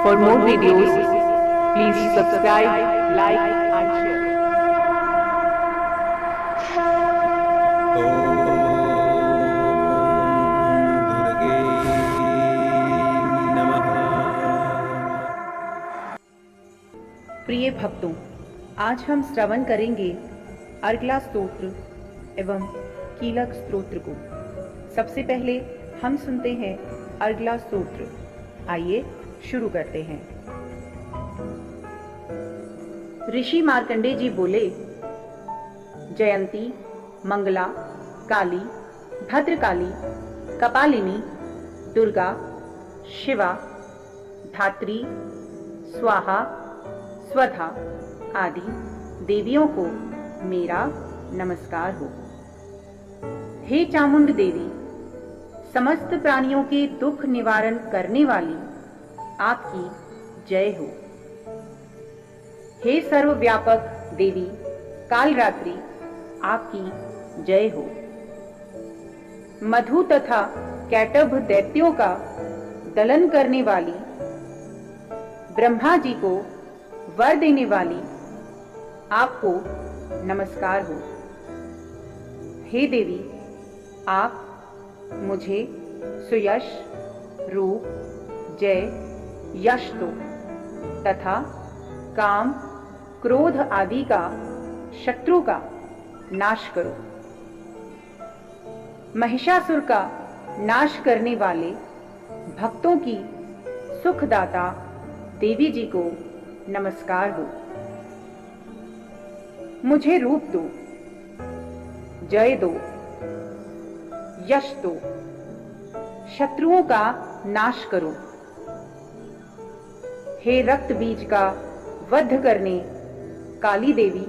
For more videos, please subscribe, like and share. दुर्गे नमः। प्रिय भक्तों, आज हम श्रवण करेंगे अर्गला स्तोत्र एवं कीलक स्तोत्र को। सबसे पहले हम सुनते हैं अर्गला स्तोत्र। आइए शुरू करते हैं। ऋषि मार्कंडेय जी बोले, जयंती, मंगला, काली, भद्रकाली, कपालिनी, दुर्गा, शिवा, धात्री, स्वाहा, स्वधा आदि देवियों को मेरा नमस्कार हो। हे चामुंड देवी, समस्त प्राणियों के दुख निवारण करने वाली आपकी जय हो। हे सर्वव्यापक देवी कालरात्रि, आपकी जय हो। मधु तथा कैटभ दैत्यों का दलन करने वाली, ब्रह्मा जी को वर देने वाली आपको नमस्कार हो। हे देवी, आप मुझे सुयश, रूप, जय, यश दो तथा काम, क्रोध आदि का शत्रु का नाश करो। महिषासुर का नाश करने वाले भक्तों की सुखदाता देवी जी को नमस्कार हो। मुझे रूप दो, जय दो, यश दो, शत्रुओं का नाश करो। हे रक्त बीज का वध करने काली देवी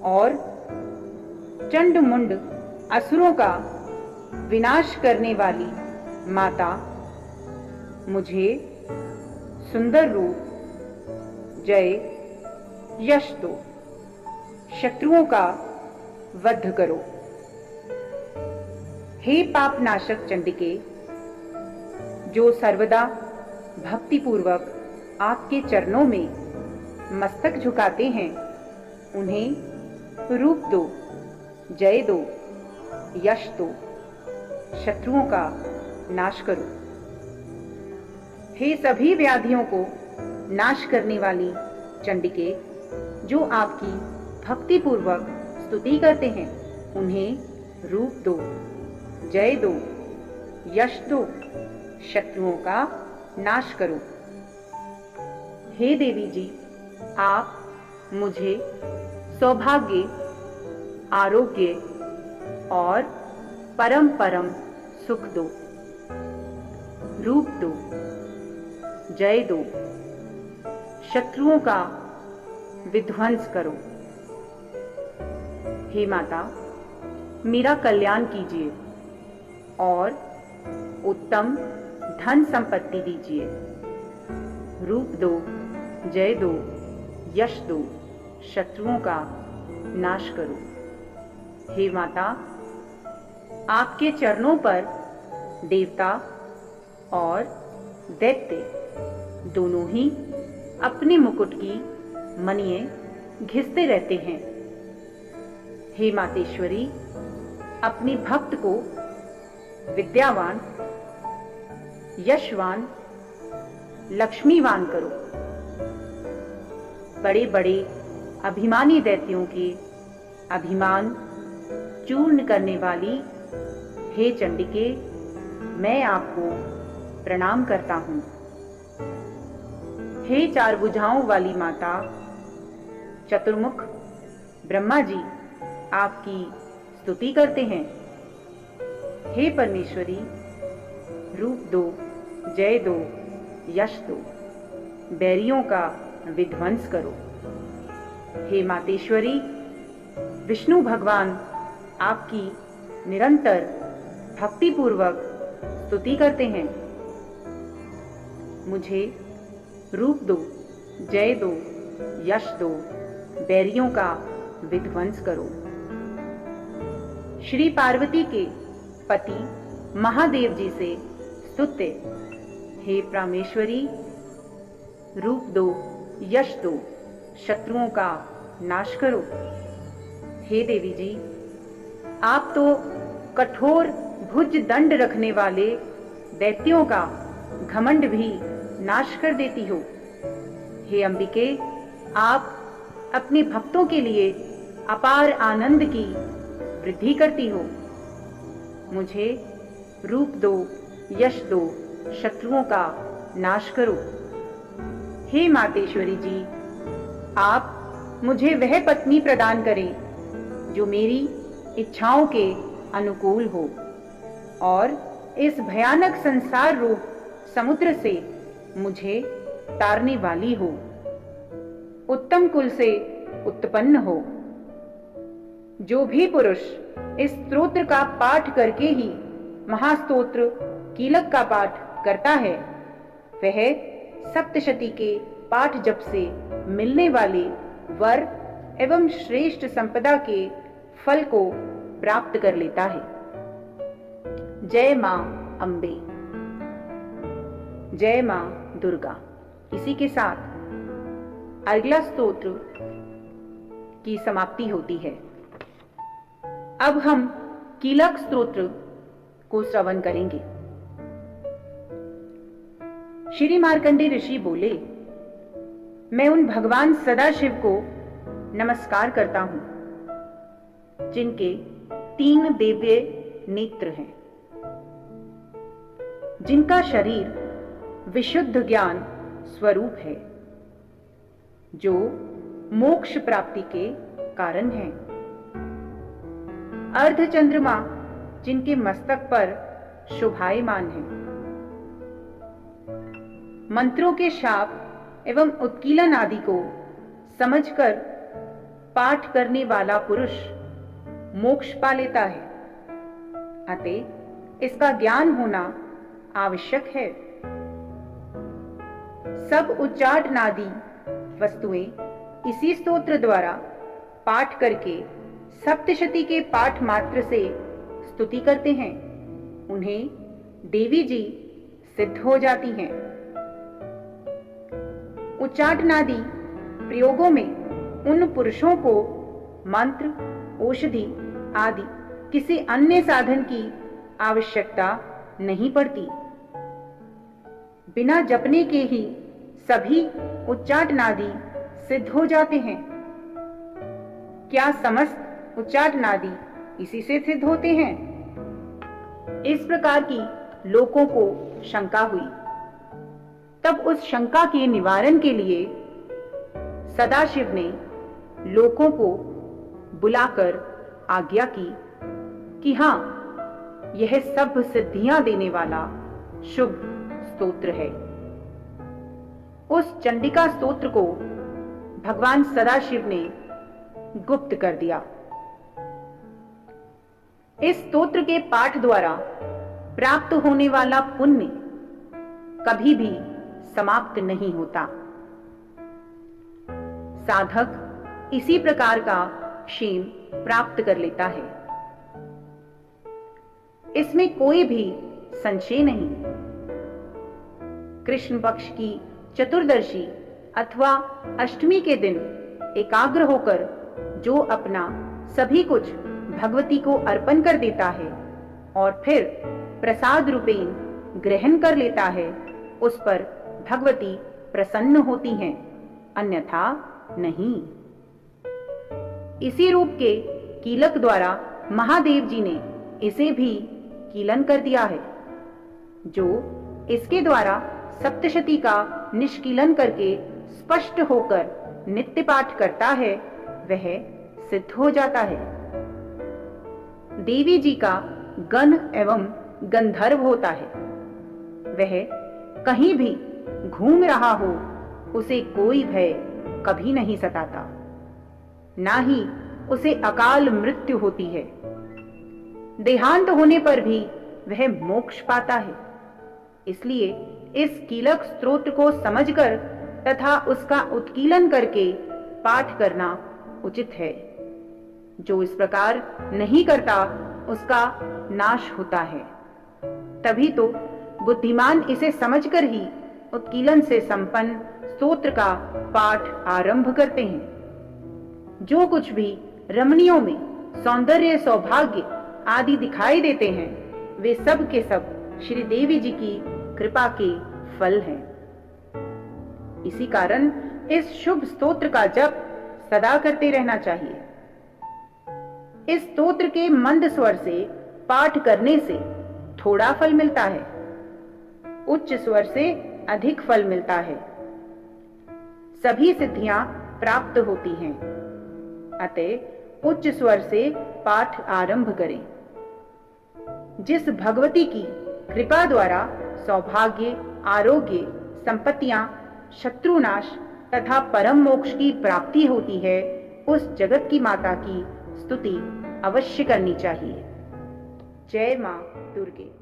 और चंड मुंड असुरों का विनाश करने वाली माता, मुझे सुंदर रूप, जय, यश दो, शत्रुओं का वध करो। हे पाप नाशक चंडिके, जो सर्वदा भक्तिपूर्वक आपके चरणों में मस्तक झुकाते हैं, उन्हें रूप दो, जय दो, यश दो, शत्रुओं का नाश करो। हे सभी व्याधियों को नाश करने वाली चंडिके, जो आपकी भक्तिपूर्वक स्तुति करते हैं, उन्हें रूप दो, जय दो, यश दो, शत्रुओं का नाश करो। हे देवी जी, आप मुझे सौभाग्य, आरोग्य और परम परम सुख दो। रूप दो, जय दो, शत्रुओं का विध्वंस करो। हे माता, मेरा कल्याण कीजिए और उत्तम धन संपत्ति दीजिए। रूप दो, जय दो, यश दो, शत्रुओं का नाश करो। हे माता, आपके चरणों पर देवता और दैत्य दोनों ही अपने मुकुट की मणियां घिसते रहते हैं। हे मातेश्वरी, अपने भक्त को विद्यावान, यशवान, लक्ष्मीवान करो। बड़े बड़े अभिमानी दैत्यों के अभिमान चूर्ण करने वाली हे चंडिके, मैं आपको प्रणाम करता हूँ। हे चार भुजाओं वाली माता, चतुर्मुख ब्रह्मा जी आपकी स्तुति करते हैं। हे परमेश्वरी, रूप दो, जय दो, यश दो, बैरियों का विध्वंस करो। हे मातेश्वरी, विष्णु भगवान आपकी निरंतर भक्तिपूर्वक स्तुति करते हैं। मुझे रूप दो, जय दो, यश दो, बैरियों का विध्वंस करो। श्री पार्वती के पति महादेव जी से स्तुत्य हे प्रामेश्वरी, रूप दो, यश दो, शत्रुओं का नाश करो। हे देवी जी, आप तो कठोर भुज दंड रखने वाले दैत्यों का घमंड भी नाश कर देती हो। हे अंबिके, आप अपने भक्तों के लिए अपार आनंद की वृद्धि करती हो। मुझे रूप दो, यश दो, शत्रुओं का नाश करो। हे मातेश्वरी जी, आप मुझे वह पत्नी प्रदान करें जो मेरी इच्छाओं के अनुकूल हो और इस भयानक संसार रूप समुद्र से मुझे तारने वाली हो, उत्तम कुल से उत्पन्न हो। जो भी पुरुष इस स्तोत्र का पाठ करके ही महास्तोत्र कीलक का पाठ करता है, वह सप्तशती के पाठ जप से मिलने वाले वर एवं श्रेष्ठ संपदा के फल को प्राप्त कर लेता है। जय मां अम्बे, जय मां दुर्गा। इसी के साथ अर्गला स्तोत्र की समाप्ति होती है। अब हम कीलक स्तोत्र को श्रवण करेंगे। श्री मार्कंडेय ऋषि बोले, मैं उन भगवान सदाशिव को नमस्कार करता हूं जिनके 3 दिव्य नेत्र हैं, जिनका शरीर विशुद्ध ज्ञान स्वरूप है, जो मोक्ष प्राप्ति के कारण है। अर्धचंद्रमा जिनके मस्तक पर शोभायमान है। मंत्रों के शाप एवं उत्कीलन आदि को समझकर पाठ करने वाला पुरुष मोक्ष पा लेता है, अतः इसका ज्ञान होना आवश्यक है। सब उच्चाटनादि वस्तुएं इसी स्तोत्र द्वारा पाठ करके सप्तशती के पाठ मात्र से स्तुति करते हैं, उन्हें देवी जी सिद्ध हो जाती हैं। उच्चाटनादि प्रयोगों में उन पुरुषों को मंत्र, औषधि आदि किसी अन्य साधन की आवश्यकता नहीं पड़ती। बिना जपने के ही सभी उच्चाटनादि सिद्ध हो जाते हैं। क्या समस्त उच्चाटनादि इसी से सिद्ध होते हैं? इस प्रकार की लोगों को शंका हुई। तब उस शंका के निवारण के लिए सदाशिव ने लोगों को बुलाकर आज्ञा की कि हां, यह सब सिद्धियां देने वाला शुभ स्तोत्र है। उस चंडिका स्तोत्र को भगवान सदाशिव ने गुप्त कर दिया। इस स्तोत्र के पाठ द्वारा प्राप्त होने वाला पुण्य कभी भी समाप्त नहीं होता। साधक इसी प्रकार का क्षेम प्राप्त कर लेता है, इसमें कोई भी संशय नहीं। कृष्ण पक्ष की चतुर्दशी अथवा अष्टमी के दिन एकाग्र होकर जो अपना सभी कुछ भगवती को अर्पण कर देता है और फिर प्रसाद रूपेण ग्रहण कर लेता है, उस पर भगवती प्रसन्न होती हैं, अन्यथा नहीं। इसी रूप के कीलक द्वारा महादेव जी ने इसे भी कीलन कर दिया है। जो इसके द्वारा सप्तशती का निष्कीलन करके स्पष्ट होकर नित्य पाठ करता है, वह सिद्ध हो जाता है। देवी जी का गण एवं गंधर्व होता है। वह कहीं भी घूम रहा हो, उसे कोई भय कभी नहीं सताता, ना ही उसे अकाल मृत्यु होती है। देहांत होने पर भी वह मोक्ष पाता है। इसलिए इस कीलक स्तोत्र को समझकर तथा उसका उत्कीलन करके पाठ करना उचित है। जो इस प्रकार नहीं करता, उसका नाश होता है। तभी तो बुद्धिमान इसे समझकर ही उत्कीलन से संपन्न स्तोत्र का पाठ आरंभ करते हैं। जो कुछ भी रमणियों में सौंदर्य, सौभाग्य आदि दिखाई देते हैं, वे सब के सब श्री देवी जी की कृपा के फल हैं। इसी कारण इस शुभ स्तोत्र का जप सदा करते रहना चाहिए। इस स्तोत्र के मंद स्वर से पाठ करने से थोड़ा फल मिलता है, उच्च स्वर से अधिक फल मिलता है। सभी सिद्धियां प्राप्त होती हैं। अतः उच्च स्वर से पाठ आरंभ करें। जिस भगवती की कृपा द्वारा सौभाग्य, आरोग्य, संपत्तियां, शत्रुनाश तथा परम मोक्ष की प्राप्ति होती है, उस जगत की माता की स्तुति अवश्य करनी चाहिए। जय मां दुर्गे।